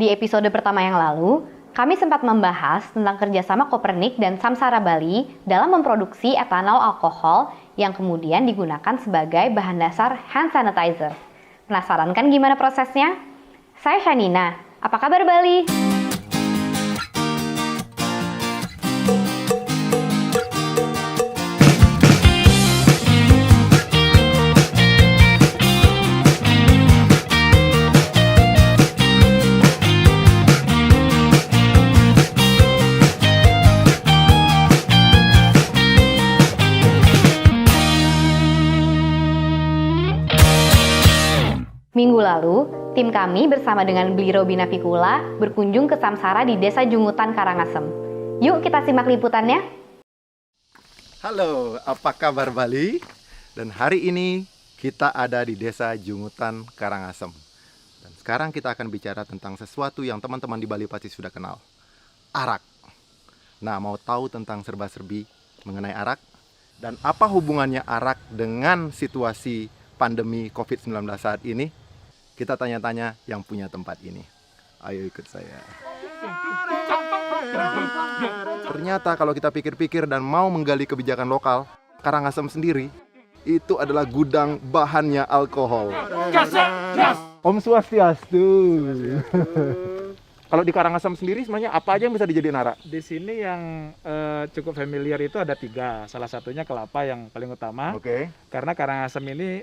Di episode pertama yang lalu, kami sempat membahas tentang kerjasama Kopernik dan Samsara Bali dalam memproduksi etanol alkohol yang kemudian digunakan sebagai bahan dasar hand sanitizer. Penasaran kan gimana prosesnya? Saya Shanina, apa kabar Bali? Minggu lalu, tim kami bersama dengan Bli Robi Navikula berkunjung ke Samsara di Desa Jungutan, Karangasem. Yuk kita simak liputannya. Halo, apa kabar Bali? Dan hari ini kita ada di Desa Jungutan, Karangasem. Dan sekarang kita akan bicara tentang sesuatu yang teman-teman di Bali pasti sudah kenal. Arak. Nah, mau tahu tentang serba-serbi mengenai arak? Dan apa hubungannya arak dengan situasi pandemi COVID-19 saat ini? Kita tanya-tanya yang punya tempat ini. Ayo ikut saya. Ternyata kalau kita pikir-pikir dan mau menggali kebijakan lokal, Karangasem sendiri itu adalah gudang bahannya alkohol. Om Swastiastu. Kalau di Karangasem sendiri sebenarnya apa aja yang bisa dijadiin arak? Di sini yang cukup familiar itu ada 3. Salah satunya kelapa yang paling utama. Karena Karangasem ini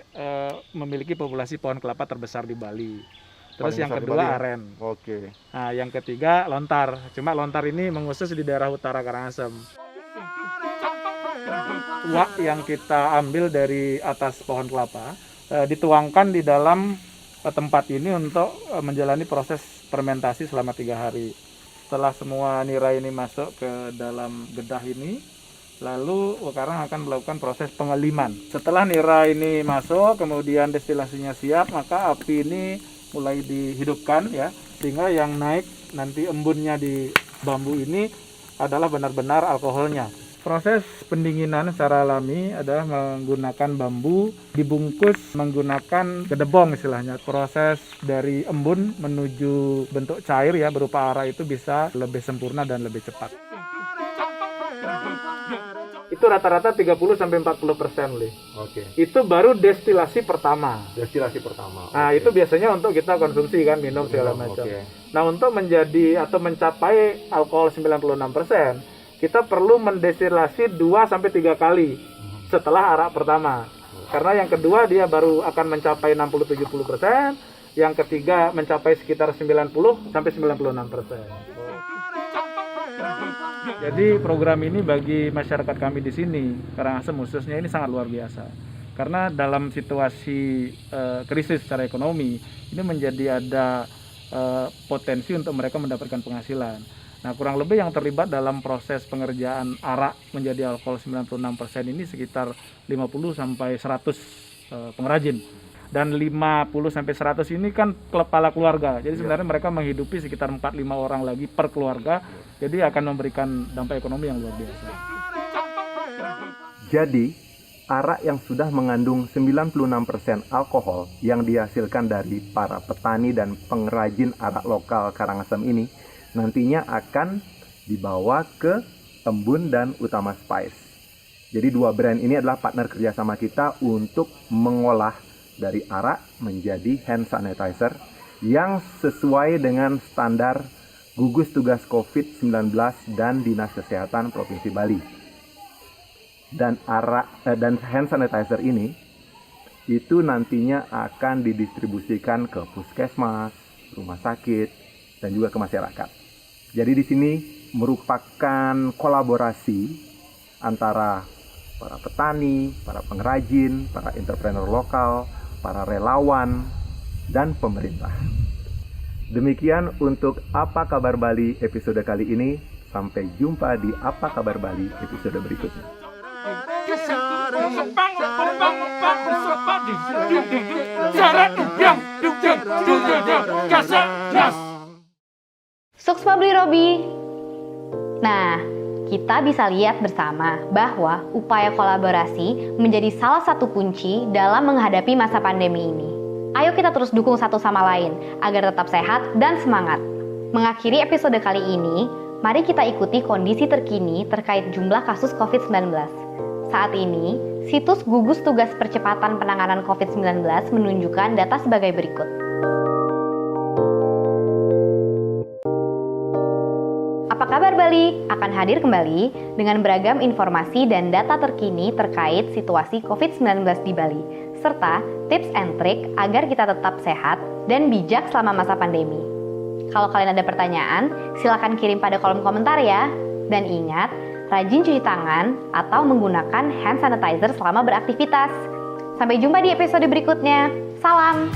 memiliki populasi pohon kelapa terbesar di Bali. Terus Paling yang besar di kedua Bali, ya? aren. Nah, yang ketiga lontar. Cuma lontar ini mengusus di daerah utara Karangasem. Tuak yang kita ambil dari atas pohon kelapa dituangkan di dalam tempat ini untuk menjalani proses fermentasi selama 3 hari. Setelah semua nira ini masuk ke dalam gedah ini, lalu sekarang akan melakukan proses pengeliman. Setelah nira ini masuk, kemudian destilasinya siap, maka api ini mulai dihidupkan ya, sehingga yang naik nanti embunnya di bambu ini adalah benar-benar alkoholnya. Proses pendinginan secara alami adalah menggunakan bambu dibungkus menggunakan gedebong istilahnya. Proses dari embun menuju bentuk cair ya berupa arak itu bisa lebih sempurna dan lebih cepat. Itu rata-rata 30-40%, Li. Itu baru destilasi pertama. Nah, itu biasanya untuk kita konsumsi kan, minum segala macam. Nah, untuk menjadi atau mencapai alkohol 96%, kita perlu mendestilasi 2-3 kali setelah arak pertama. Karena yang kedua dia baru akan mencapai 60-70%, yang ketiga mencapai sekitar 90-96%. Jadi program ini bagi masyarakat kami di sini, Karangasem khususnya, ini sangat luar biasa. Karena dalam situasi krisis secara ekonomi, ini menjadi ada potensi untuk mereka mendapatkan penghasilan. Nah, kurang lebih yang terlibat dalam proses pengerjaan arak menjadi alkohol 96% ini sekitar 50-100 pengrajin. Dan 50-100 ini kan kepala keluarga. Jadi sebenarnya mereka menghidupi sekitar 4-5 orang lagi per keluarga. Jadi akan memberikan dampak ekonomi yang luar biasa. Jadi, arak yang sudah mengandung 96% alkohol yang dihasilkan dari para petani dan pengrajin arak lokal Karangasem ini nantinya akan dibawa ke Embun dan Utama Spice. Jadi 2 brand ini adalah partner kerjasama kita untuk mengolah dari arak menjadi hand sanitizer yang sesuai dengan standar gugus tugas COVID-19 dan Dinas Kesehatan Provinsi Bali. Dan dan hand sanitizer ini itu nantinya akan didistribusikan ke puskesmas, rumah sakit, dan juga ke masyarakat. Jadi di sini merupakan kolaborasi antara para petani, para pengrajin, para entrepreneur lokal, para relawan, dan pemerintah. Demikian untuk Apa Kabar Bali episode kali ini. Sampai jumpa di Apa Kabar Bali episode berikutnya. Suksma Bli Robi. Nah, kita bisa lihat bersama bahwa upaya kolaborasi menjadi salah satu kunci dalam menghadapi masa pandemi ini. Ayo kita terus dukung satu sama lain agar tetap sehat dan semangat. Mengakhiri episode kali ini, mari kita ikuti kondisi terkini terkait jumlah kasus COVID-19. Saat ini, situs gugus tugas percepatan penanganan COVID-19 menunjukkan data sebagai berikut. Apa kabar Bali? Akan hadir kembali dengan beragam informasi dan data terkini terkait situasi COVID-19 di Bali, serta tips and trik agar kita tetap sehat dan bijak selama masa pandemi. Kalau kalian ada pertanyaan, silakan kirim pada kolom komentar ya. Dan ingat, rajin cuci tangan atau menggunakan hand sanitizer selama beraktivitas. Sampai jumpa di episode berikutnya. Salam!